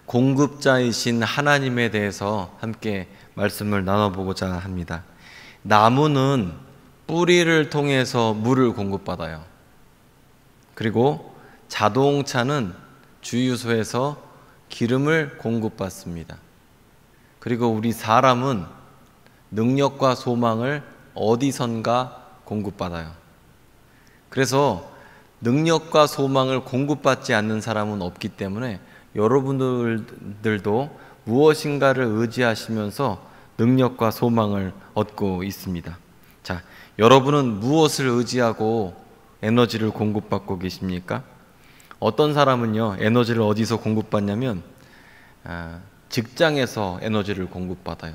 공급자이신 하나님에 대해서 함께 말씀을 나눠보고자 합니다. 나무는 뿌리를 통해서 물을 공급받아요. 그리고 자동차는 주유소에서 기름을 공급받습니다. 그리고 우리 사람은 능력과 소망을 어디선가 공급받아요. 그래서 능력과 소망을 공급받지 않는 사람은 없기 때문에 여러분들도 무엇인가를 의지하시면서 능력과 소망을 얻고 있습니다. 자, 여러분은 무엇을 의지하고 에너지를 공급받고 계십니까? 어떤 사람은요, 에너지를 어디서 공급받냐면 직장에서 에너지를 공급받아요.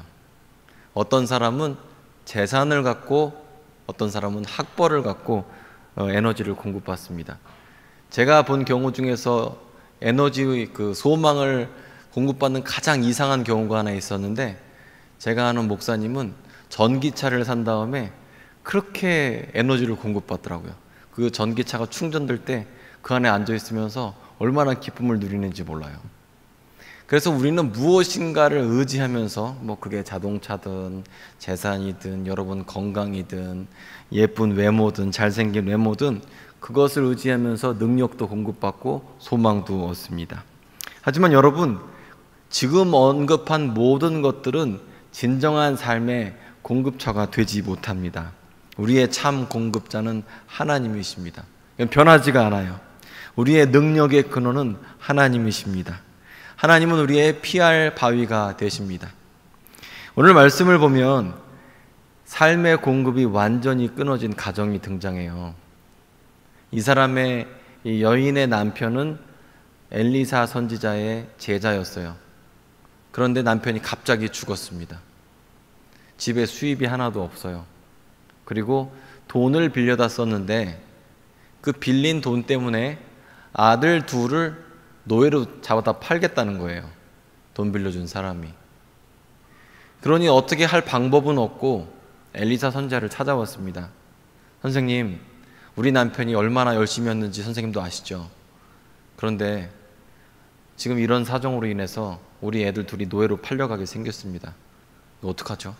어떤 사람은 재산을 갖고, 어떤 사람은 학벌을 갖고 에너지를 공급받습니다. 제가 본 경우 중에서 에너지의 소망을 공급받는 가장 이상한 경우가 하나 있었는데, 제가 아는 목사님은 전기차를 산 다음에 그렇게 에너지를 공급받더라고요. 그 전기차가 충전될 때 그 안에 앉아 있으면서 얼마나 기쁨을 누리는지 몰라요. 그래서 우리는 무엇인가를 의지하면서, 그게 자동차든 재산이든 여러분 건강이든 예쁜 외모든 잘생긴 외모든 그것을 의지하면서 능력도 공급받고 소망도 얻습니다. 하지만 여러분, 지금 언급한 모든 것들은 진정한 삶의 공급처가 되지 못합니다. 우리의 참 공급자는 하나님이십니다. 변하지가 않아요. 우리의 능력의 근원은 하나님이십니다. 하나님은 우리의 피할 바위가 되십니다. 오늘 말씀을 보면 삶의 공급이 완전히 끊어진 가정이 등장해요. 이 사람의, 이 여인의 남편은 엘리사 선지자의 제자였어요. 그런데 남편이 갑자기 죽었습니다. 집에 수입이 하나도 없어요. 그리고 돈을 빌려다 썼는데 그 빌린 돈 때문에 아들 둘을 노예로 잡아다 팔겠다는 거예요. 돈 빌려준 사람이. 그러니 어떻게 할 방법은 없고 엘리사 선지자를 찾아왔습니다. 선생님, 우리 남편이 얼마나 열심히 했는지 선생님도 아시죠? 그런데 지금 이런 사정으로 인해서 우리 애들 둘이 노예로 팔려가게 생겼습니다. 어떡하죠?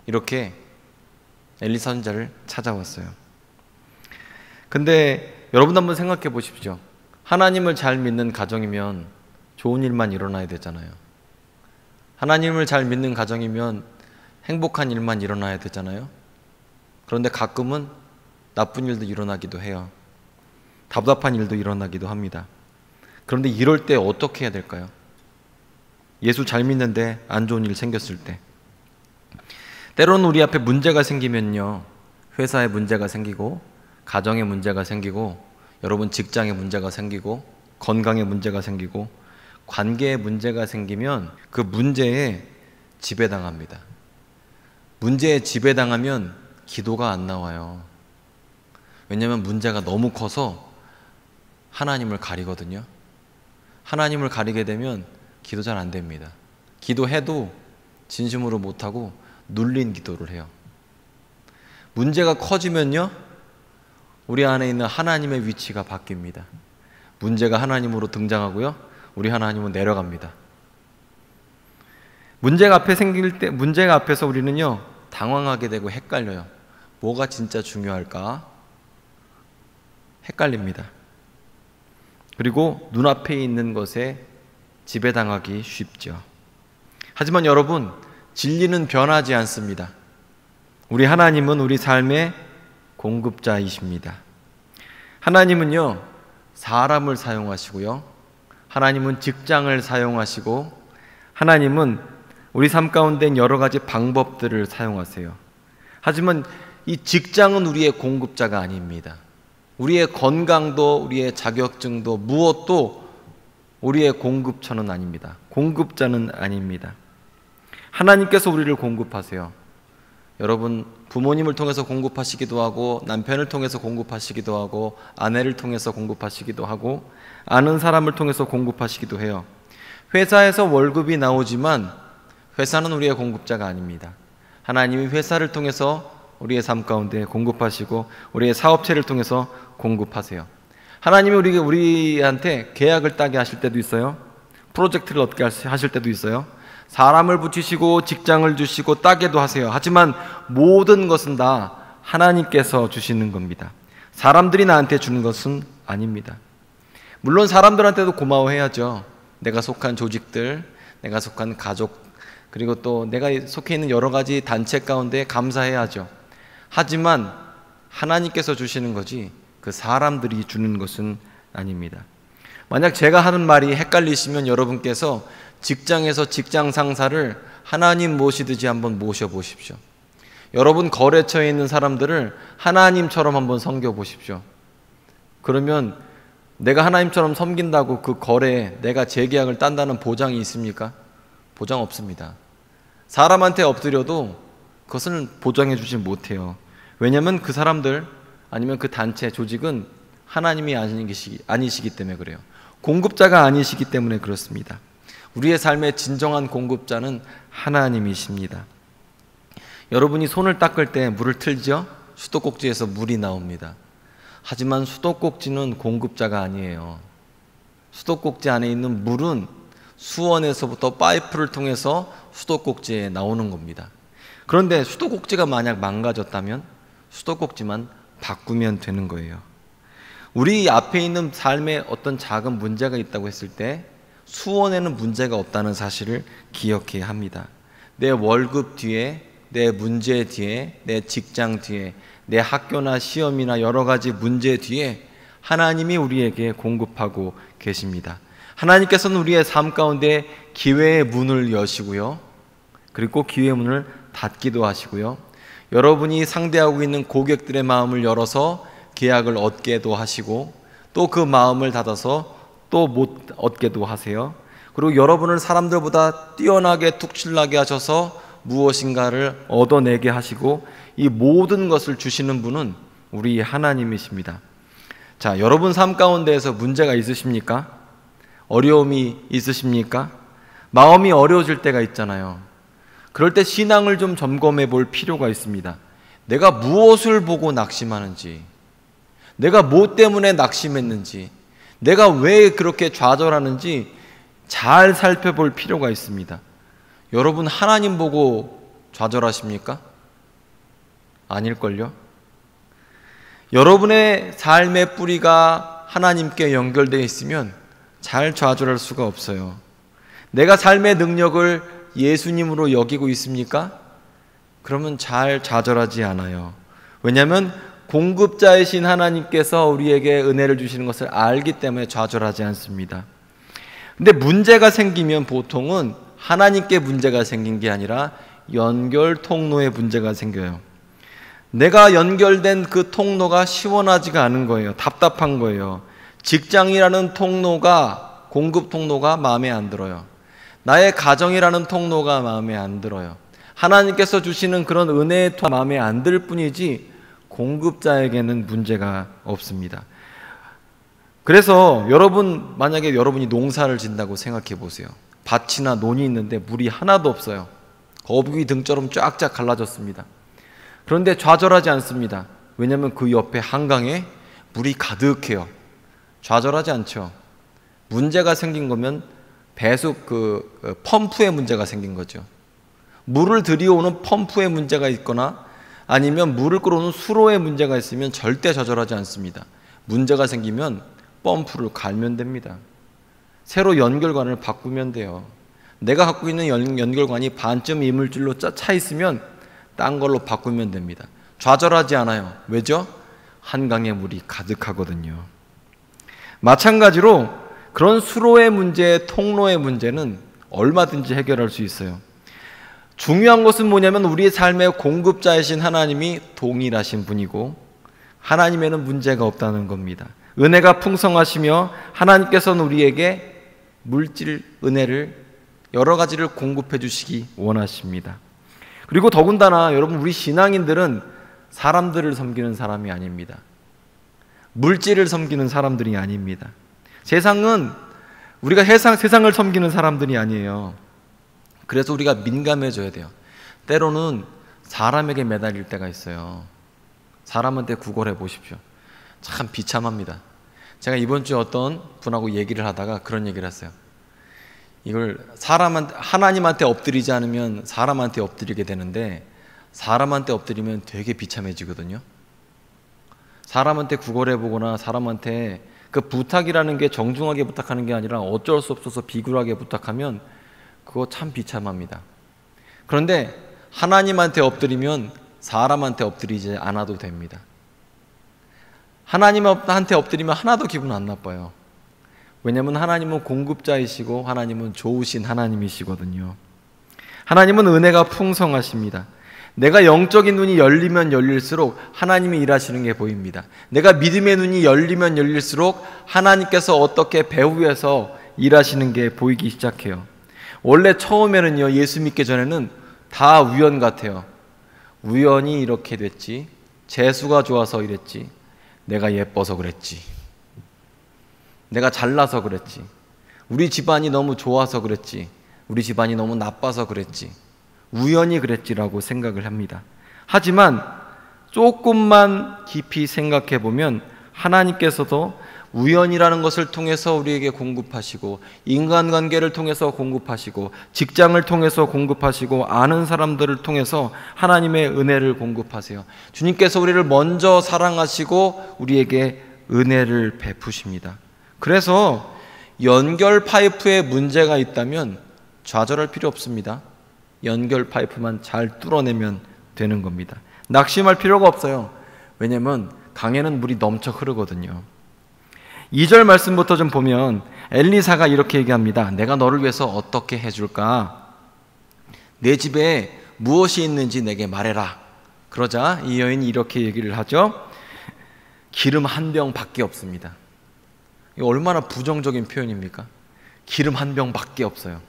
이렇게 엘리사 선지자를 찾아왔어요. 근데 여러분 한번 생각해 보십시오. 하나님을 잘 믿는 가정이면 좋은 일만 일어나야 되잖아요. 하나님을 잘 믿는 가정이면 행복한 일만 일어나야 되잖아요. 그런데 가끔은 나쁜 일도 일어나기도 해요. 답답한 일도 일어나기도 합니다. 그런데 이럴 때 어떻게 해야 될까요? 예수 잘 믿는데 안 좋은 일 생겼을 때, 때로는 우리 앞에 문제가 생기면요, 회사에 문제가 생기고 가정에 문제가 생기고 여러분 직장에 문제가 생기고 건강에 문제가 생기고 관계에 문제가 생기면 그 문제에 지배당합니다. 문제에 지배당하면 기도가 안 나와요. 왜냐하면 문제가 너무 커서 하나님을 가리거든요. 하나님을 가리게 되면 기도 잘 안 됩니다. 기도해도 진심으로 못하고 눌린 기도를 해요. 문제가 커지면요, 우리 안에 있는 하나님의 위치가 바뀝니다. 문제가 하나님으로 등장하고요, 우리 하나님은 내려갑니다. 문제가 앞에서 우리는요, 당황하게 되고 헷갈려요. 뭐가 진짜 중요할까? 헷갈립니다. 그리고 눈앞에 있는 것에 지배당하기 쉽죠. 하지만 여러분, 진리는 변하지 않습니다. 우리 하나님은 우리 삶의 공급자이십니다. 하나님은요, 사람을 사용하시고요, 하나님은 직장을 사용하시고, 하나님은 우리 삶 가운데 여러 가지 방법들을 사용하세요. 하지만 이 직장은 우리의 공급자가 아닙니다. 우리의 건강도, 우리의 자격증도, 무엇도 우리의 공급처는 아닙니다. 공급자는 아닙니다. 하나님께서 우리를 공급하세요. 여러분, 부모님을 통해서 공급하시기도 하고, 남편을 통해서 공급하시기도 하고, 아내를 통해서 공급하시기도 하고, 아는 사람을 통해서 공급하시기도 해요. 회사에서 월급이 나오지만 회사는 우리의 공급자가 아닙니다. 하나님이 회사를 통해서 우리의 삶 가운데 공급하시고, 우리의 사업체를 통해서 공급하세요. 하나님이 우리한테 계약을 따게 하실 때도 있어요. 프로젝트를 어떻게 하실 때도 있어요. 사람을 붙이시고 직장을 주시고 따게도 하세요. 하지만 모든 것은 다 하나님께서 주시는 겁니다. 사람들이 나한테 주는 것은 아닙니다. 물론 사람들한테도 고마워해야죠. 내가 속한 조직들, 내가 속한 가족, 그리고 또 내가 속해 있는 여러 가지 단체 가운데 감사해야죠. 하지만 하나님께서 주시는 거지 그 사람들이 주는 것은 아닙니다. 만약 제가 하는 말이 헷갈리시면 여러분께서 직장에서 직장 상사를 하나님 모시듯이 한번 모셔보십시오. 여러분 거래처에 있는 사람들을 하나님처럼 한번 섬겨보십시오. 그러면 내가 하나님처럼 섬긴다고 그 거래에 내가 재계약을 딴다는 보장이 있습니까? 보장 없습니다. 사람한테 엎드려도 그것을 보장해 주지 못해요. 왜냐하면 그 사람들 아니면 그 단체, 조직은 하나님이 아니시기 때문에 그래요. 공급자가 아니시기 때문에 그렇습니다. 우리의 삶의 진정한 공급자는 하나님이십니다. 여러분이 손을 닦을 때 물을 틀죠? 수도꼭지에서 물이 나옵니다. 하지만 수도꼭지는 공급자가 아니에요. 수도꼭지 안에 있는 물은 수원에서부터 파이프를 통해서 수도꼭지에 나오는 겁니다. 그런데 수도꼭지가 만약 망가졌다면 수도꼭지만 바꾸면 되는 거예요. 우리 앞에 있는 삶에 어떤 작은 문제가 있다고 했을 때 수원에는 문제가 없다는 사실을 기억해야 합니다. 내 월급 뒤에, 내 문제 뒤에, 내 직장 뒤에, 내 학교나 시험이나 여러 가지 문제 뒤에 하나님이 우리에게 공급하고 계십니다. 하나님께서는 우리의 삶 가운데 기회의 문을 여시고요. 그리고 기회의 문을 닫기도 하시고요. 여러분이 상대하고 있는 고객들의 마음을 열어서 계약을 얻게도 하시고 또 그 마음을 닫아서 또 못 얻게도 하세요. 그리고 여러분을 사람들보다 뛰어나게 툭칠나게 하셔서 무엇인가를 얻어내게 하시고 이 모든 것을 주시는 분은 우리 하나님이십니다. 자, 여러분 삶 가운데에서 문제가 있으십니까? 어려움이 있으십니까? 마음이 어려워질 때가 있잖아요. 그럴 때 신앙을 좀 점검해 볼 필요가 있습니다. 내가 무엇을 보고 낙심하는지, 내가 뭐 때문에 낙심했는지, 내가 왜 그렇게 좌절하는지 잘 살펴볼 필요가 있습니다. 여러분 하나님 보고 좌절하십니까? 아닐걸요? 여러분의 삶의 뿌리가 하나님께 연결되어 있으면 잘 좌절할 수가 없어요. 내가 삶의 능력을 예수님으로 여기고 있습니까? 그러면 잘 좌절하지 않아요. 왜냐하면 공급자이신 하나님께서 우리에게 은혜를 주시는 것을 알기 때문에 좌절하지 않습니다. 근데 문제가 생기면 보통은 하나님께 문제가 생긴 게 아니라 연결 통로에 문제가 생겨요. 내가 연결된 그 통로가 시원하지가 않은 거예요. 답답한 거예요. 직장이라는 통로가, 공급 통로가 마음에 안 들어요. 나의 가정이라는 통로가 마음에 안 들어요. 하나님께서 주시는 그런 은혜의 통로가 마음에 안 들 뿐이지 공급자에게는 문제가 없습니다. 그래서 여러분, 만약에 여러분이 농사를 짓는다고 생각해 보세요. 밭이나 논이 있는데 물이 하나도 없어요. 거북이 등처럼 쫙쫙 갈라졌습니다. 그런데 좌절하지 않습니다. 왜냐하면 그 옆에 한강에 물이 가득해요. 좌절하지 않죠. 문제가 생긴 거면 배수 펌프에 문제가 생긴 거죠. 물을 들이오는 펌프에 문제가 있거나 아니면 물을 끌어오는 수로에 문제가 있으면 절대 좌절하지 않습니다. 문제가 생기면 펌프를 갈면 됩니다. 새로 연결관을 바꾸면 돼요. 내가 갖고 있는 연결관이 반쯤 이물질로 차 있으면 딴 걸로 바꾸면 됩니다. 좌절하지 않아요. 왜죠? 한강에 물이 가득하거든요. 마찬가지로 그런 수로의 문제, 통로의 문제는 얼마든지 해결할 수 있어요. 중요한 것은 뭐냐면 우리의 삶의 공급자이신 하나님이 동일하신 분이고 하나님에는 문제가 없다는 겁니다. 은혜가 풍성하시며 하나님께서는 우리에게 물질, 은혜를 여러 가지를 공급해 주시기 원하십니다. 그리고 더군다나 여러분 우리 신앙인들은 사람들을 섬기는 사람이 아닙니다. 물질을 섬기는 사람들이 아닙니다. 세상은 우리가 세상을 섬기는 사람들이 아니에요. 그래서 우리가 민감해져야 돼요. 때로는 사람에게 매달릴 때가 있어요. 사람한테 구걸해 보십시오. 참 비참합니다. 제가 이번 주에 어떤 분하고 얘기를 하다가 그런 얘기를 했어요. 이걸 하나님한테 엎드리지 않으면 사람한테 엎드리게 되는데, 사람한테 엎드리면 되게 비참해지거든요. 사람한테 구걸해 보거나 사람한테 그 부탁이라는 게 정중하게 부탁하는 게 아니라 어쩔 수 없어서 비굴하게 부탁하면 그거 참 비참합니다. 그런데 하나님한테 엎드리면 사람한테 엎드리지 않아도 됩니다. 하나님한테 엎드리면 하나도 기분 안 나빠요. 왜냐하면 하나님은 공급자이시고 하나님은 좋으신 하나님이시거든요. 하나님은 은혜가 풍성하십니다. 내가 영적인 눈이 열리면 열릴수록 하나님이 일하시는 게 보입니다. 내가 믿음의 눈이 열리면 열릴수록 하나님께서 어떻게 배후에서 일하시는 게 보이기 시작해요. 원래 처음에는요, 예수 믿기 전에는 다 우연 같아요. 우연히 이렇게 됐지, 재수가 좋아서 이랬지, 내가 예뻐서 그랬지, 내가 잘나서 그랬지, 우리 집안이 너무 좋아서 그랬지, 우리 집안이 너무 나빠서 그랬지, 우연히 그랬지라고 생각을 합니다. 하지만 조금만 깊이 생각해 보면 하나님께서도 우연이라는 것을 통해서 우리에게 공급하시고, 인간관계를 통해서 공급하시고, 직장을 통해서 공급하시고, 아는 사람들을 통해서 하나님의 은혜를 공급하세요. 주님께서 우리를 먼저 사랑하시고 우리에게 은혜를 베푸십니다. 그래서 연결 파이프에 문제가 있다면 좌절할 필요 없습니다. 연결 파이프만 잘 뚫어내면 되는 겁니다. 낙심할 필요가 없어요. 왜냐하면 강에는 물이 넘쳐 흐르거든요. 2절 말씀부터 좀 보면 엘리사가 이렇게 얘기합니다. 내가 너를 위해서 어떻게 해줄까? 내 집에 무엇이 있는지 내게 말해라. 그러자 이 여인이 이렇게 얘기를 하죠. 기름 한 병밖에 없습니다. 이거 얼마나 부정적인 표현입니까? 기름 한 병밖에 없어요.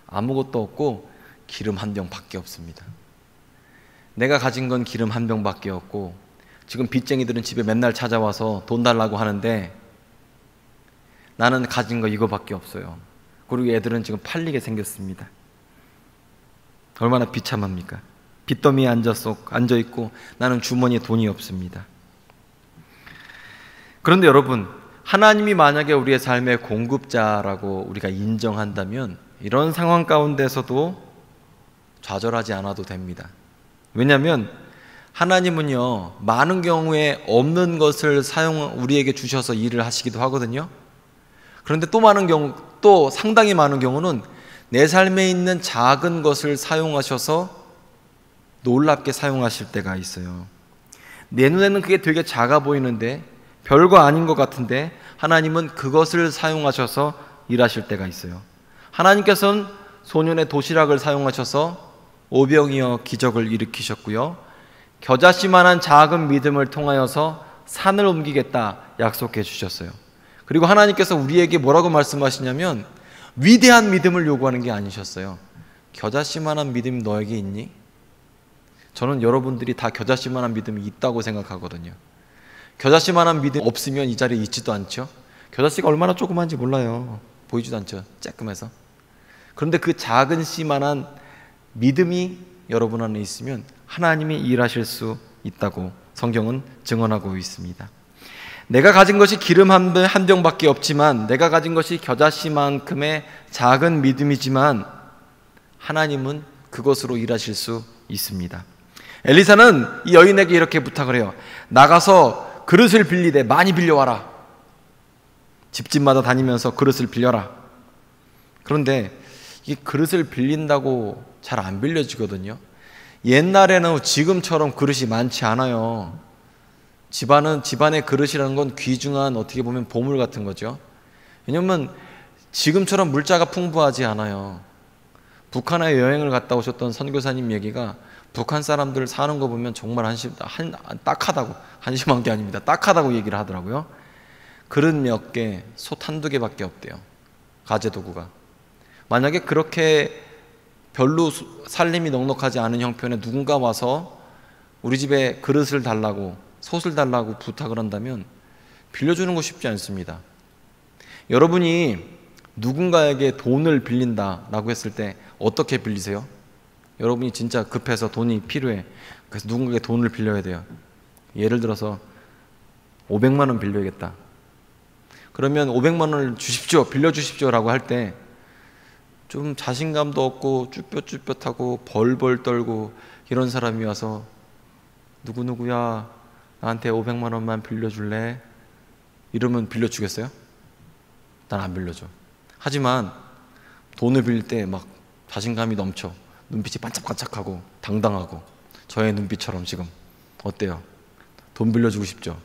아무것도 없고 기름 한 병밖에 없습니다. 내가 가진 건 기름 한 병밖에 없고, 지금 빚쟁이들은 집에 맨날 찾아와서 돈 달라고 하는데 나는 가진 거 이거밖에 없어요. 그리고 애들은 지금 팔리게 생겼습니다. 얼마나 비참합니까? 빚더미에 앉아있고 나는 주머니에 돈이 없습니다. 그런데 여러분, 하나님이 만약에 우리의 삶의 공급자라고 우리가 인정한다면 이런 상황 가운데서도 좌절하지 않아도 됩니다. 왜냐하면 하나님은요, 많은 경우에 없는 것을 우리에게 주셔서 일을 하시기도 하거든요. 그런데 또 상당히 많은 경우는 내 삶에 있는 작은 것을 사용하셔서 놀랍게 사용하실 때가 있어요. 내 눈에는 그게 되게 작아 보이는데, 별거 아닌 것 같은데 하나님은 그것을 사용하셔서 일하실 때가 있어요. 하나님께서는 소년의 도시락을 사용하셔서 오병이어 기적을 일으키셨고요, 겨자씨만한 작은 믿음을 통하여서 산을 옮기겠다 약속해 주셨어요. 그리고 하나님께서 우리에게 뭐라고 말씀하시냐면 위대한 믿음을 요구하는 게 아니셨어요. 겨자씨만한 믿음이 너에게 있니? 저는 여러분들이 다 겨자씨만한 믿음이 있다고 생각하거든요. 겨자씨만한 믿음 없으면 이 자리에 있지도 않죠. 겨자씨가 얼마나 조그만지 몰라요. 보이지도 않죠. 쬐끔해서. 그런데 그 작은 씨만한 믿음이 여러분 안에 있으면 하나님이 일하실 수 있다고 성경은 증언하고 있습니다. 내가 가진 것이 기름 한 병밖에 없지만, 내가 가진 것이 겨자씨만큼의 작은 믿음이지만 하나님은 그것으로 일하실 수 있습니다. 엘리사는 이 여인에게 이렇게 부탁을 해요. 나가서 그릇을 빌리되 많이 빌려와라. 집집마다 다니면서 그릇을 빌려라. 그런데 이 그릇을 빌린다고 잘 안 빌려지거든요. 옛날에는 지금처럼 그릇이 많지 않아요. 집안의 그릇이라는 건 귀중한, 어떻게 보면 보물 같은 거죠. 왜냐하면 지금처럼 물자가 풍부하지 않아요. 북한에 여행을 갔다 오셨던 선교사님 얘기가, 북한 사람들 사는 거 보면 정말 딱하다고, 한심한 게 아닙니다. 딱하다고 얘기를 하더라고요. 그릇 몇 개, 솥 한두 개밖에 없대요. 가재도구가. 만약에 그렇게 별로 살림이 넉넉하지 않은 형편에 누군가 와서 우리 집에 그릇을 달라고, 솥을 달라고 부탁을 한다면 빌려주는 거 쉽지 않습니다. 여러분이 누군가에게 돈을 빌린다라고 했을 때 어떻게 빌리세요? 여러분이 진짜 급해서 돈이 필요해. 그래서 누군가에게 돈을 빌려야 돼요. 예를 들어서 500만 원 빌려야겠다. 그러면 500만 원을 주십시오, 빌려주십시오라고 할 때 좀 자신감도 없고 쭈뼛쭈뼛하고 벌벌 떨고 이런 사람이 와서 누구누구야 나한테 500만 원만 빌려줄래? 이러면 빌려주겠어요? 난 안 빌려줘. 하지만 돈을 빌릴 때 막 자신감이 넘쳐 눈빛이 반짝반짝하고 당당하고 저의 눈빛처럼 지금 어때요? 돈 빌려주고 싶죠?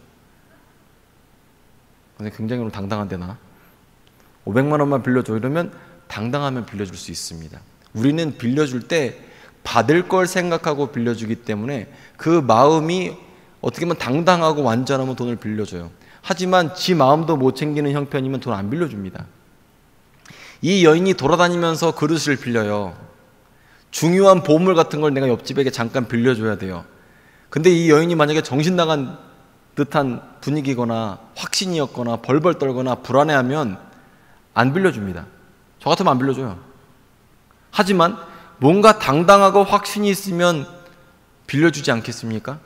근데 굉장히 오늘 당당한데 나 500만 원만 빌려줘 이러면 당당하면 빌려줄 수 있습니다. 우리는 빌려줄 때 받을 걸 생각하고 빌려주기 때문에 그 마음이 어떻게 보면 당당하고 완전하면 돈을 빌려줘요. 하지만 지 마음도 못 챙기는 형편이면 돈 안 빌려줍니다. 이 여인이 돌아다니면서 그릇을 빌려요. 중요한 보물 같은 걸 내가 옆집에게 잠깐 빌려줘야 돼요. 근데 이 여인이 만약에 정신 나간 듯한 분위기거나 확신이었거나 벌벌 떨거나 불안해하면 안 빌려줍니다. 저 같으면 안 빌려줘요. 하지만 뭔가 당당하고 확신이 있으면 빌려주지 않겠습니까?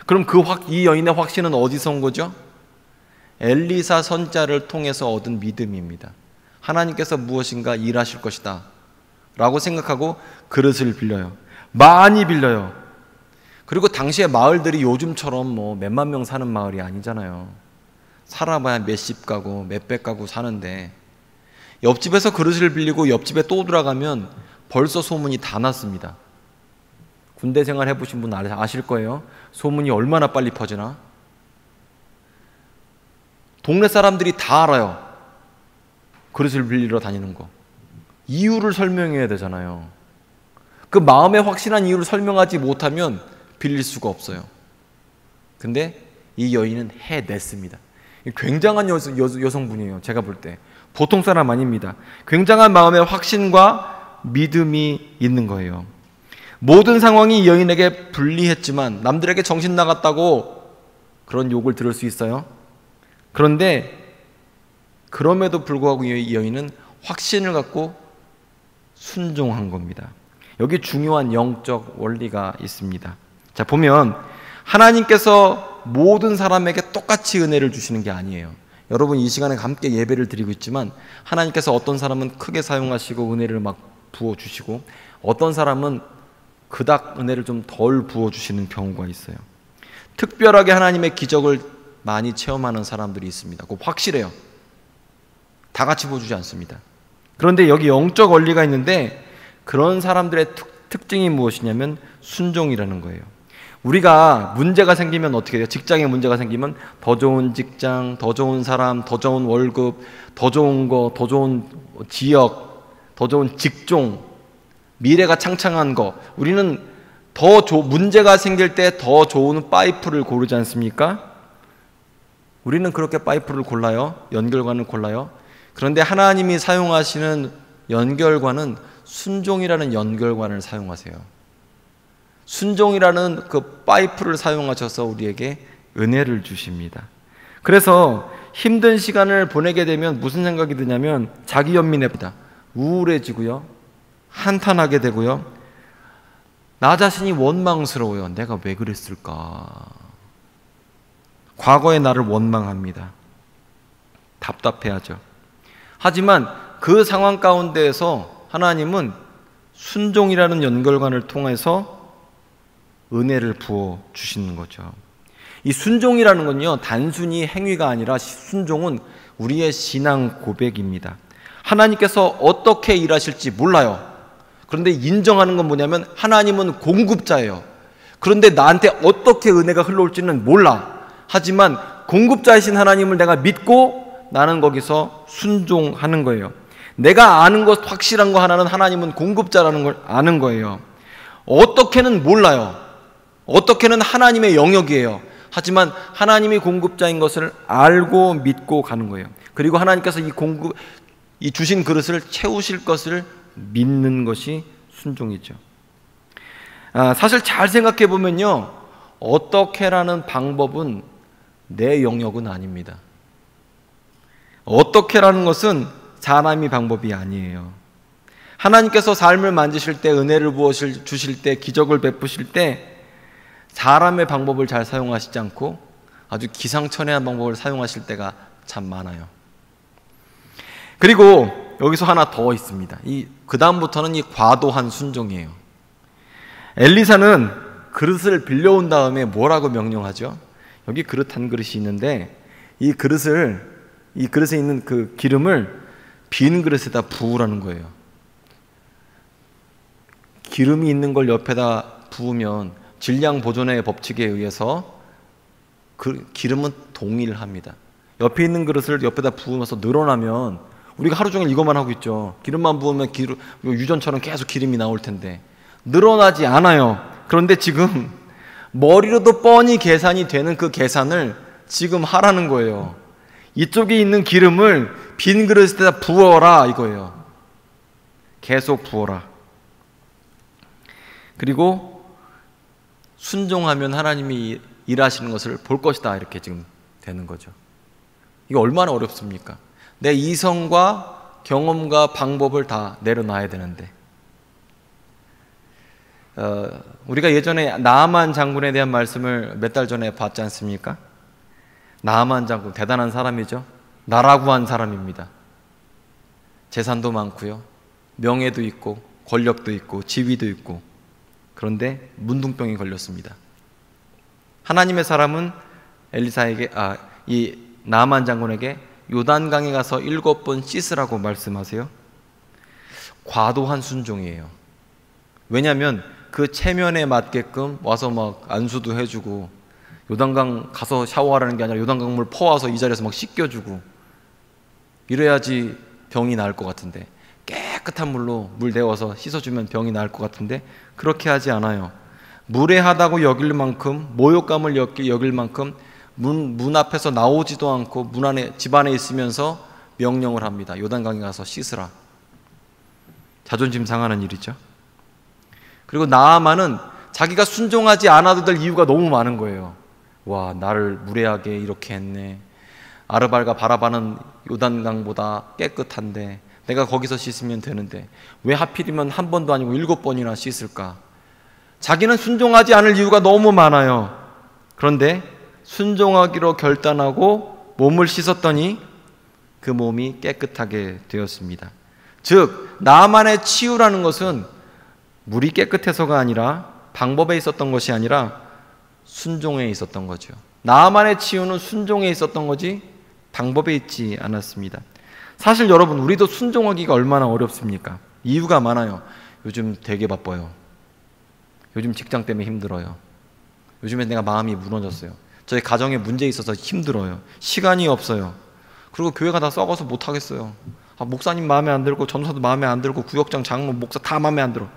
그럼 이 여인의 확신은 어디서 온 거죠? 엘리사 선자를 통해서 얻은 믿음입니다. 하나님께서 무엇인가 일하실 것이다 라고 생각하고 그릇을 빌려요. 많이 빌려요. 그리고 당시의 마을들이 요즘처럼 뭐 몇만 명 사는 마을이 아니잖아요. 살아봐야 몇십 가구, 몇백 가구 사는데 옆집에서 그릇을 빌리고 옆집에 또 들어가면 벌써 소문이 다 났습니다. 군대 생활 해보신 분 아실 거예요. 소문이 얼마나 빨리 퍼지나? 동네 사람들이 다 알아요. 그릇을 빌리러 다니는 거. 이유를 설명해야 되잖아요. 그 마음에 확신한 이유를 설명하지 못하면 빌릴 수가 없어요. 근데 이 여인은 해냈습니다. 굉장한 여성분이에요. 제가 볼 때. 보통 사람 아닙니다. 굉장한 마음의 확신과 믿음이 있는 거예요. 모든 상황이 이 여인에게 불리했지만 남들에게 정신 나갔다고 그런 욕을 들을 수 있어요. 그런데 그럼에도 불구하고 이 여인은 확신을 갖고 순종한 겁니다. 여기 중요한 영적 원리가 있습니다. 자, 보면 하나님께서 모든 사람에게 똑같이 은혜를 주시는 게 아니에요. 여러분 이 시간에 함께 예배를 드리고 있지만 하나님께서 어떤 사람은 크게 사용하시고 은혜를 막 부어주시고 어떤 사람은 그닥 은혜를 좀 덜 부어주시는 경우가 있어요. 특별하게 하나님의 기적을 많이 체험하는 사람들이 있습니다. 그거 확실해요. 다 같이 부어주지 않습니다. 그런데 여기 영적 원리가 있는데 그런 사람들의 특징이 무엇이냐면 순종이라는 거예요. 우리가 문제가 생기면 어떻게 해요? 직장에 문제가 생기면 더 좋은 직장, 더 좋은 사람, 더 좋은 월급, 더 좋은 거, 더 좋은 지역, 더 좋은 직종, 미래가 창창한 거. 우리는 문제가 생길 때 더 좋은 파이프를 고르지 않습니까? 우리는 그렇게 파이프를 골라요. 연결관을 골라요. 그런데 하나님이 사용하시는 연결관은 순종이라는 연결관을 사용하세요. 순종이라는 그 파이프를 사용하셔서 우리에게 은혜를 주십니다. 그래서 힘든 시간을 보내게 되면 무슨 생각이 드냐면 자기 연민해보다 우울해지고요. 한탄하게 되고요. 나 자신이 원망스러워요. 내가 왜 그랬을까? 과거의 나를 원망합니다. 답답해하죠. 하지만 그 상황 가운데에서 하나님은 순종이라는 연결관을 통해서 은혜를 부어 주시는 거죠. 이 순종이라는 건요, 단순히 행위가 아니라 순종은 우리의 신앙 고백입니다. 하나님께서 어떻게 일하실지 몰라요. 그런데 인정하는 건 뭐냐면 하나님은 공급자예요. 그런데 나한테 어떻게 은혜가 흘러올지는 몰라. 하지만 공급자이신 하나님을 내가 믿고 나는 거기서 순종하는 거예요. 내가 아는 것, 확실한 거 하나는 하나님은 공급자라는 걸 아는 거예요. 어떻게는 몰라요. 어떻게는 하나님의 영역이에요. 하지만 하나님이 공급자인 것을 알고 믿고 가는 거예요. 그리고 하나님께서 이 주신 그릇을 채우실 것을 믿는 것이 순종이죠. 사실 잘 생각해 보면요, 어떻게라는 방법은 내 영역은 아닙니다. 어떻게라는 것은 사람의 방법이 아니에요. 하나님께서 삶을 만지실 때, 은혜를 부어 주실 때, 기적을 베푸실 때 사람의 방법을 잘 사용하시지 않고 아주 기상천외한 방법을 사용하실 때가 참 많아요. 그리고 여기서 하나 더 있습니다. 그 다음부터는 이 과도한 순종이에요. 엘리사는 그릇을 빌려온 다음에 뭐라고 명령하죠? 여기 그릇 한 그릇이 있는데 이 그릇에 있는 그 기름을 빈 그릇에다 부으라는 거예요. 기름이 있는 걸 옆에다 부으면 질량 보존의 법칙에 의해서 그 기름은 동일합니다. 옆에 있는 그릇을 옆에다 부으면서 늘어나면 우리가 하루 종일 이것만 하고 있죠. 기름만 부으면 유전처럼 계속 기름이 나올 텐데 늘어나지 않아요. 그런데 지금 머리로도 뻔히 계산이 되는 그 계산을 지금 하라는 거예요. 이쪽에 있는 기름을 빈 그릇에다 부어라 이거예요. 계속 부어라. 그리고 순종하면 하나님이 일하시는 것을 볼 것이다 이렇게 지금 되는 거죠. 이게 얼마나 어렵습니까? 내 이성과 경험과 방법을 다 내려놔야 되는데 우리가 예전에 나아만 장군에 대한 말씀을 몇 달 전에 봤지 않습니까? 나아만 장군 대단한 사람이죠. 나라고 한 사람입니다. 재산도 많고요, 명예도 있고 권력도 있고 지위도 있고. 그런데 문둥병이 걸렸습니다. 하나님의 사람은 이 나아만 장군에게 요단강에 가서 7번 씻으라고 말씀하세요. 과도한 순종이에요. 왜냐하면 그 체면에 맞게끔 와서 막 안수도 해주고, 요단강 가서 샤워하라는 게 아니라 요단강 물 퍼와서 이 자리에서 막 씻겨주고, 이래야지 병이 나을 것 같은데, 깨끗한 물로 물 데워서 씻어주면 병이 나을 것 같은데 그렇게 하지 않아요. 무례하다고 여길 만큼, 모욕감을 여길 만큼 문 앞에서 나오지도 않고 문 안에, 집 안에 있으면서 명령을 합니다. 요단강에 가서 씻으라. 자존심 상하는 일이죠. 그리고 나아만은 자기가 순종하지 않아도 될 이유가 너무 많은 거예요. 와, 나를 무례하게 이렇게 했네. 아르발과 바라바는 요단강보다 깨끗한데 내가 거기서 씻으면 되는데 왜 하필이면 한 번도 아니고 7번이나 씻을까? 자기는 순종하지 않을 이유가 너무 많아요. 그런데 순종하기로 결단하고 몸을 씻었더니 그 몸이 깨끗하게 되었습니다. 즉 나아만의 치유라는 것은 물이 깨끗해서가 아니라, 방법에 있었던 것이 아니라 순종에 있었던 거죠. 나아만의 치유는 순종에 있었던 거지 방법에 있지 않았습니다. 사실 여러분, 우리도 순종하기가 얼마나 어렵습니까? 이유가 많아요. 요즘 되게 바빠요. 요즘 직장 때문에 힘들어요. 요즘에 내가 마음이 무너졌어요. 저희 가정에 문제 있어서 힘들어요. 시간이 없어요. 그리고 교회가 다 썩어서 못하겠어요. 목사님 마음에 안 들고, 전도사도 마음에 안 들고, 구역장, 장로, 목사 다 마음에 안 들어.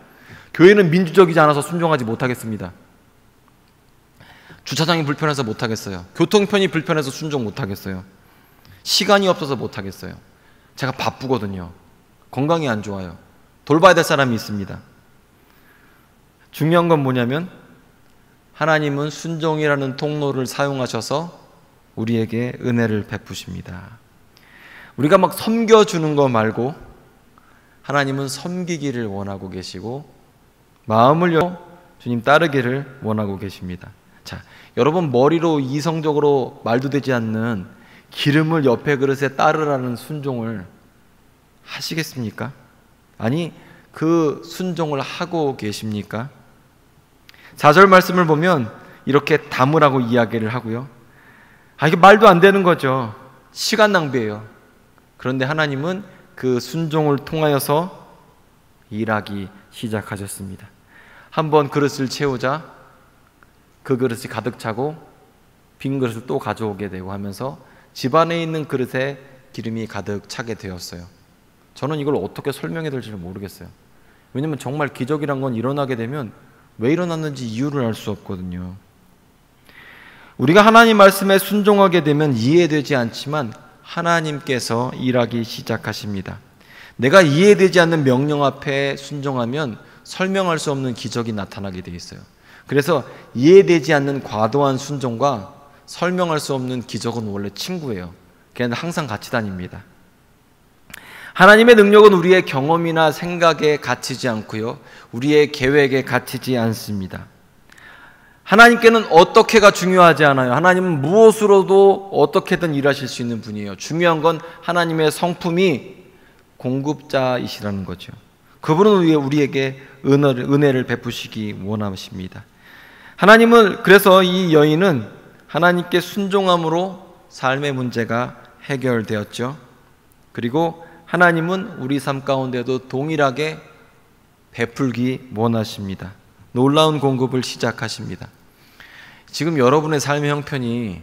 교회는 민주적이지 않아서 순종하지 못하겠습니다. 주차장이 불편해서 못하겠어요. 교통편이 불편해서 순종 못하겠어요. 시간이 없어서 못하겠어요. 제가 바쁘거든요. 건강이 안 좋아요. 돌봐야 될 사람이 있습니다. 중요한 건 뭐냐면 하나님은 순종이라는 통로를 사용하셔서 우리에게 은혜를 베푸십니다. 우리가 막 섬겨주는 거 말고 하나님은 섬기기를 원하고 계시고 마음을 열어 주님 따르기를 원하고 계십니다. 자, 여러분, 머리로 이성적으로 말도 되지 않는 기름을 옆에 그릇에 따르라는 순종을 하시겠습니까? 아니, 그 순종을 하고 계십니까? 4절 말씀을 보면 이렇게 담으라고 이야기를 하고요. 이게 말도 안 되는 거죠. 시간 낭비예요. 그런데 하나님은 그 순종을 통하여서 일하기 시작하셨습니다. 한번 그릇을 채우자 그 그릇이 가득 차고 빈 그릇을 또 가져오게 되고 하면서 집안에 있는 그릇에 기름이 가득 차게 되었어요. 저는 이걸 어떻게 설명해야 될지를 모르겠어요. 왜냐면 정말 기적이란 건 일어나게 되면 왜 일어났는지 이유를 알 수 없거든요. 우리가 하나님 말씀에 순종하게 되면 이해되지 않지만 하나님께서 일하기 시작하십니다. 내가 이해되지 않는 명령 앞에 순종하면 설명할 수 없는 기적이 나타나게 돼 있어요. 그래서 이해되지 않는 과도한 순종과 설명할 수 없는 기적은 원래 친구예요. 그냥 항상 같이 다닙니다. 하나님의 능력은 우리의 경험이나 생각에 갇히지 않고요, 우리의 계획에 갇히지 않습니다. 하나님께는 어떻게가 중요하지 않아요. 하나님은 무엇으로도 어떻게든 일하실 수 있는 분이에요. 중요한 건 하나님의 성품이 공급자이시라는 거죠. 그분은 우리에게 은혜를 베푸시기 원하십니다. 하나님은 그래서 이 여인은 하나님께 순종함으로 삶의 문제가 해결되었죠. 그리고 하나님은 우리 삶 가운데도 동일하게 베풀기 원하십니다. 놀라운 공급을 시작하십니다. 지금 여러분의 삶의 형편이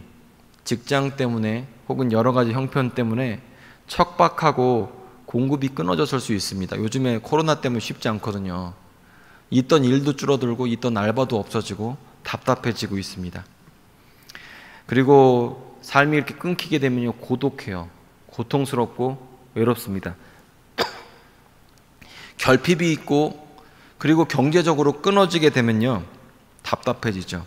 직장 때문에 혹은 여러 가지 형편 때문에 척박하고 공급이 끊어졌을 수 있습니다. 요즘에 코로나 때문에 쉽지 않거든요. 있던 일도 줄어들고 있던 알바도 없어지고 답답해지고 있습니다. 그리고 삶이 이렇게 끊기게 되면요, 고독해요. 고통스럽고 외롭습니다. 결핍이 있고 그리고 경제적으로 끊어지게 되면요, 답답해지죠.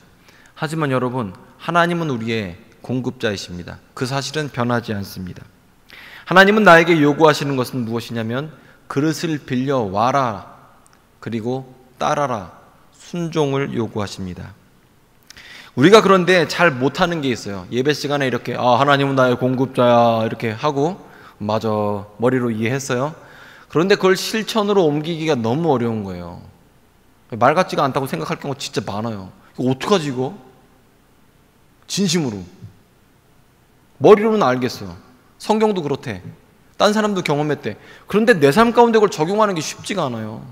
하지만 여러분, 하나님은 우리의 공급자이십니다. 그 사실은 변하지 않습니다. 하나님은 나에게 요구하시는 것은 무엇이냐면 그릇을 빌려 와라, 그리고 따라라, 순종을 요구하십니다. 우리가 그런데 잘 못하는 게 있어요. 예배 시간에 이렇게 하나님은 나의 공급자야 이렇게 하고 맞아, 머리로 이해했어요. 그런데 그걸 실천으로 옮기기가 너무 어려운 거예요. 말 같지가 않다고 생각할 경우가 진짜 많아요. 이거 어떡하지 이거? 진심으로. 머리로는 알겠어요. 성경도 그렇대. 딴 사람도 경험했대. 그런데 내 삶 가운데 그걸 적용하는 게 쉽지가 않아요.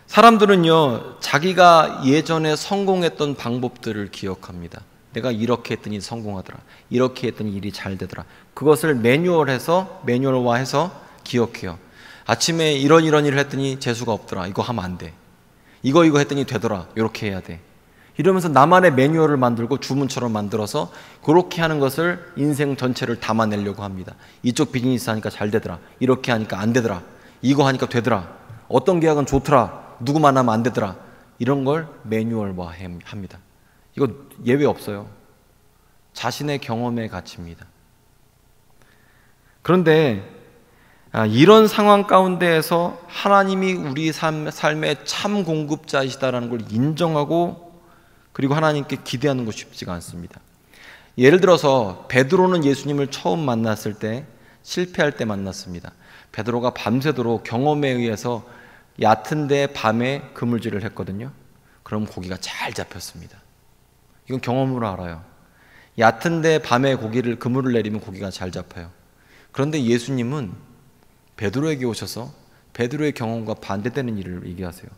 사람들은요, 자기가 예전에 성공했던 방법들을 기억합니다. 내가 이렇게 했더니 성공하더라. 이렇게 했더니 일이 잘 되더라. 그것을 매뉴얼화해서 기억해요. 아침에 이런 일을 했더니 재수가 없더라. 이거 하면 안 돼. 이거 했더니 되더라. 이렇게 해야 돼. 이러면서 나만의 매뉴얼을 만들고 주문처럼 만들어서 그렇게 하는 것을 인생 전체를 담아내려고 합니다. 이쪽 비즈니스 하니까 잘 되더라. 이렇게 하니까 안 되더라. 이거 하니까 되더라. 어떤 계약은 좋더라. 누구 만나면 안 되더라. 이런 걸 매뉴얼화합니다. 이거 예외 없어요. 자신의 경험의 가치입니다. 그런데 이런 상황 가운데에서 하나님이 우리 삶의 참 공급자이시다라는 걸 인정하고 그리고 하나님께 기대하는 것 쉽지가 않습니다. 예를 들어서 베드로는 예수님을 처음 만났을 때 실패할 때 만났습니다. 베드로가 밤새도록 경험에 의해서 얕은데 밤에 그물질을 했거든요. 그럼 고기가 잘 잡혔습니다. 이건 경험으로 알아요. 얕은데 밤에 그물을 내리면 고기가 잘 잡혀요. 그런데 예수님은 베드로에게 오셔서 베드로의 경험과 반대되는 일을 얘기하세요.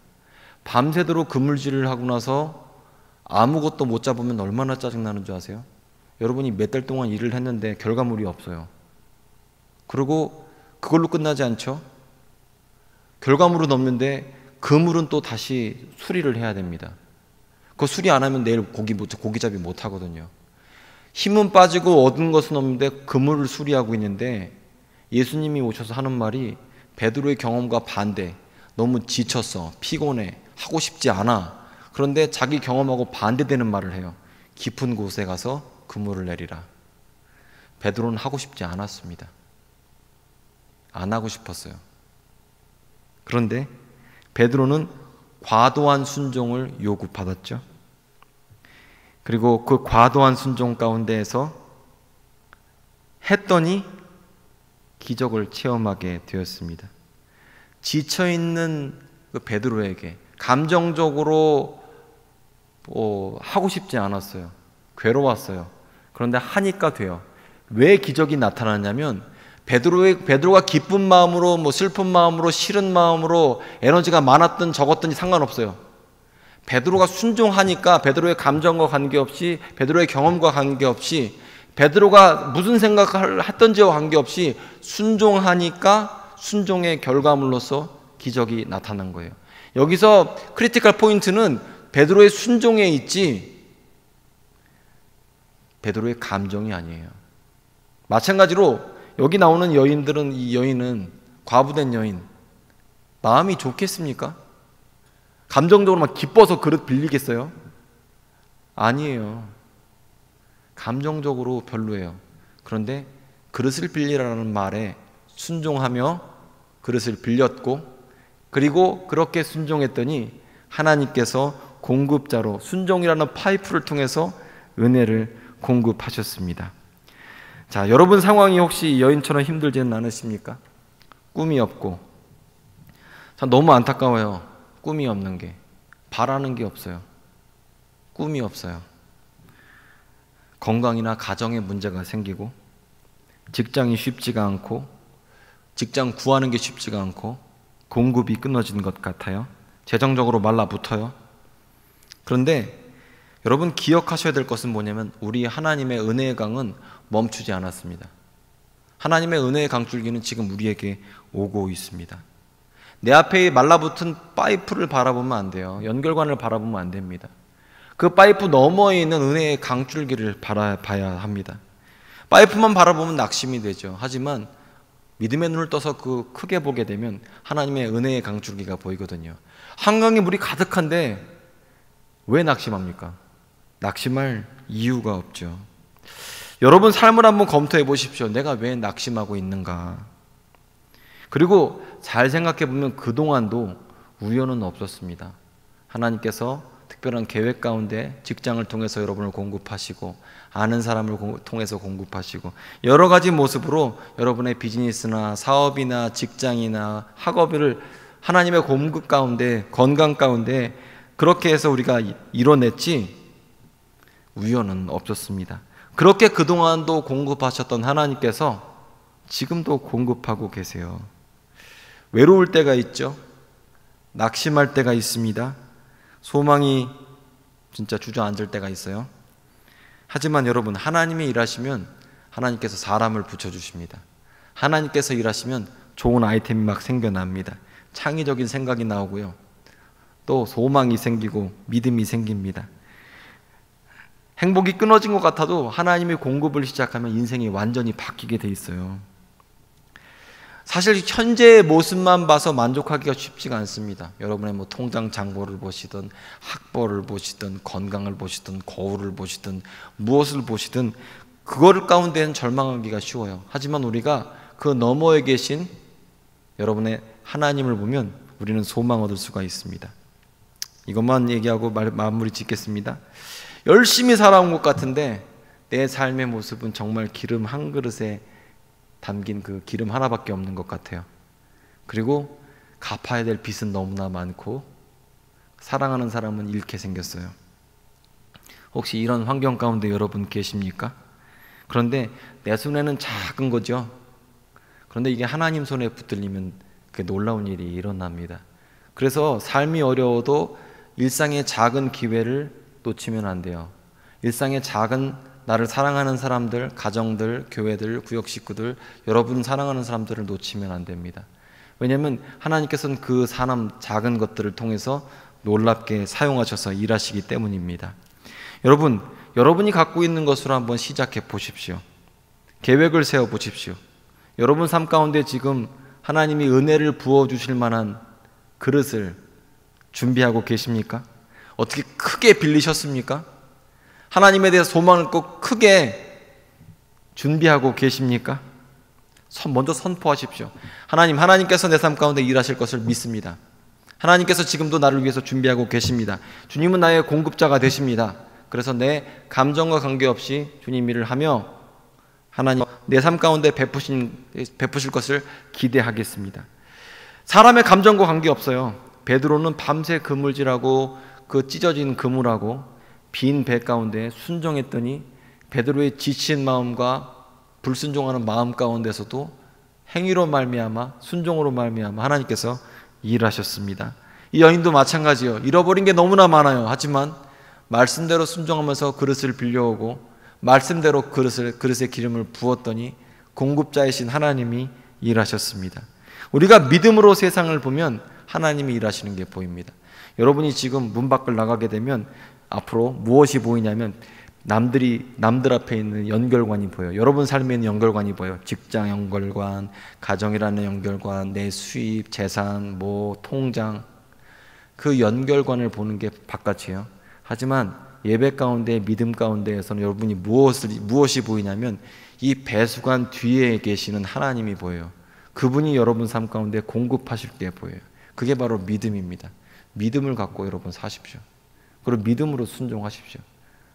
밤새도록 그물질을 하고 나서 아무것도 못 잡으면 얼마나 짜증나는 줄 아세요? 여러분이 몇 달 동안 일을 했는데 결과물이 없어요. 그리고 그걸로 끝나지 않죠? 결과물은 없는데 그물은 또 다시 수리를 해야 됩니다. 그거 수리 안 하면 내일 고기잡이 못 하거든요. 힘은 빠지고 얻은 것은 없는데 그물을 수리하고 있는데 예수님이 오셔서 하는 말이 베드로의 경험과 반대. 너무 지쳤어, 피곤해, 하고 싶지 않아. 그런데 자기 경험하고 반대되는 말을 해요. 깊은 곳에 가서 그물을 내리라. 베드로는 하고 싶지 않았습니다. 안 하고 싶었어요. 그런데 베드로는 과도한 순종을 요구받았죠. 그리고 그 과도한 순종 가운데에서 했더니 기적을 체험하게 되었습니다. 지쳐있는 그 베드로에게 감정적으로 하고 싶지 않았어요. 괴로웠어요. 그런데 하니까 돼요. 왜 기적이 나타나냐면 베드로가 기쁜 마음으로 슬픈 마음으로 싫은 마음으로 에너지가 많았든 적었든지 상관없어요. 베드로가 순종하니까 베드로의 감정과 관계없이 베드로의 경험과 관계없이 베드로가 무슨 생각을 했던지와 관계없이 순종하니까 순종의 결과물로서 기적이 나타난 거예요. 여기서 크리티컬 포인트는 베드로의 순종에 있지 베드로의 감정이 아니에요. 마찬가지로 여기 나오는 여인들은 이 여인은 과부된 여인 마음이 좋겠습니까? 감정적으로 막 기뻐서 그릇 빌리겠어요? 아니에요. 감정적으로 별로예요. 그런데 그릇을 빌리라는 말에 순종하며 그릇을 빌렸고 그리고 그렇게 순종했더니 하나님께서 공급자로 순종이라는 파이프를 통해서 은혜를 공급하셨습니다. 자, 여러분 상황이 혹시 여인처럼 힘들지는 않으십니까? 꿈이 없고, 자, 너무 안타까워요. 꿈이 없는 게. 바라는 게 없어요. 꿈이 없어요. 건강이나 가정에 문제가 생기고, 직장이 쉽지가 않고, 직장 구하는 게 쉽지가 않고, 공급이 끊어진 것 같아요. 재정적으로 말라붙어요. 그런데 여러분 기억하셔야 될 것은 뭐냐면, 우리 하나님의 은혜의 강은 멈추지 않았습니다. 하나님의 은혜의 강줄기는 지금 우리에게 오고 있습니다. 내 앞에 말라붙은 파이프를 바라보면 안 돼요. 연결관을 바라보면 안 됩니다. 그 파이프 너머에 있는 은혜의 강줄기를 바라봐야 합니다. 파이프만 바라보면 낙심이 되죠. 하지만 믿음의 눈을 떠서 그 크게 보게 되면 하나님의 은혜의 강줄기가 보이거든요. 한강에 물이 가득한데 왜 낙심합니까? 낙심할 이유가 없죠. 여러분 삶을 한번 검토해 보십시오. 내가 왜 낙심하고 있는가? 그리고 잘 생각해 보면 그동안도 우연은 없었습니다. 하나님께서 특별한 계획 가운데 직장을 통해서 여러분을 공급하시고, 아는 사람을 통해서 공급하시고, 여러 가지 모습으로 여러분의 비즈니스나 사업이나 직장이나 학업을 하나님의 공급 가운데, 건강 가운데 그렇게 해서 우리가 이뤄냈지 우연은 없었습니다. 그렇게 그동안도 공급하셨던 하나님께서 지금도 공급하고 계세요. 외로울 때가 있죠. 낙심할 때가 있습니다. 소망이 진짜 주저앉을 때가 있어요. 하지만 여러분, 하나님이 일하시면 하나님께서 사람을 붙여주십니다. 하나님께서 일하시면 좋은 아이템이 막 생겨납니다. 창의적인 생각이 나오고요. 또 소망이 생기고 믿음이 생깁니다. 행복이 끊어진 것 같아도 하나님이 공급을 시작하면 인생이 완전히 바뀌게 돼 있어요. 사실 현재의 모습만 봐서 만족하기가 쉽지가 않습니다. 여러분의 뭐 통장 잔고를 보시든, 학벌을 보시든, 건강을 보시든, 거울을 보시든, 무엇을 보시든 그거를 가운데는 절망하기가 쉬워요. 하지만 우리가 그 너머에 계신 여러분의 하나님을 보면 우리는 소망 얻을 수가 있습니다. 이것만 얘기하고 마무리 짓겠습니다. 열심히 살아온 것 같은데 내 삶의 모습은 정말 기름 한 그릇에 담긴 그 기름 하나밖에 없는 것 같아요. 그리고 갚아야 될 빚은 너무나 많고 사랑하는 사람은 잃게 생겼어요. 혹시 이런 환경 가운데 여러분 계십니까? 그런데 내 손에는 작은 거죠. 그런데 이게 하나님 손에 붙들리면 그 놀라운 일이 일어납니다. 그래서 삶이 어려워도 일상의 작은 기회를 놓치면 안 돼요. 일상의 작은 나를 사랑하는 사람들, 가정들, 교회들, 구역 식구들, 여러분 사랑하는 사람들을 놓치면 안 됩니다. 왜냐하면 하나님께서는 그 사람 작은 것들을 통해서 놀랍게 사용하셔서 일하시기 때문입니다. 여러분, 여러분이 갖고 있는 것으로 한번 시작해 보십시오. 계획을 세워 보십시오. 여러분 삶 가운데 지금 하나님이 은혜를 부어주실 만한 그릇을 준비하고 계십니까? 어떻게 크게 빌리셨습니까? 하나님에 대해서 소망을 꼭 크게 준비하고 계십니까? 먼저 선포하십시오. 하나님께서 내 삶 가운데 일하실 것을 믿습니다. 하나님께서 지금도 나를 위해서 준비하고 계십니다. 주님은 나의 공급자가 되십니다. 그래서 내 감정과 관계없이 주님 일을 하며 하나님 내 삶 가운데 베푸실 것을 기대하겠습니다. 사람의 감정과 관계없어요. 베드로는 밤새 그물질하고 그 찢어진 그물하고 빈 배 가운데 순종했더니 베드로의 지친 마음과 불순종하는 마음 가운데서도 행위로 말미암아 순종으로 말미암아 하나님께서 일하셨습니다. 이 여인도 마찬가지요. 잃어버린 게 너무나 많아요. 하지만 말씀대로 순종하면서 그릇을 빌려오고 말씀대로 그릇에 기름을 부었더니 공급자이신 하나님이 일하셨습니다. 우리가 믿음으로 세상을 보면 하나님이 일하시는 게 보입니다. 여러분이 지금 문 밖을 나가게 되면 앞으로 무엇이 보이냐면 남들 앞에 있는 연결관이 보여요. 여러분 삶에 있는 연결관이 보여요. 직장 연결관, 가정이라는 연결관, 내 수입, 재산, 통장, 그 연결관을 보는 게 바깥이에요. 하지만 예배 가운데 믿음 가운데에서는 여러분이 무엇이 보이냐면 이 배수관 뒤에 계시는 하나님이 보여요. 그분이 여러분 삶 가운데 공급하실 게 보여요. 그게 바로 믿음입니다. 믿음을 갖고 여러분 사십시오. 그리고 믿음으로 순종하십시오.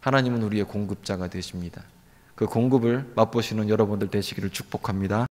하나님은 우리의 공급자가 되십니다. 그 공급을 맛보시는 여러분들 되시기를 축복합니다.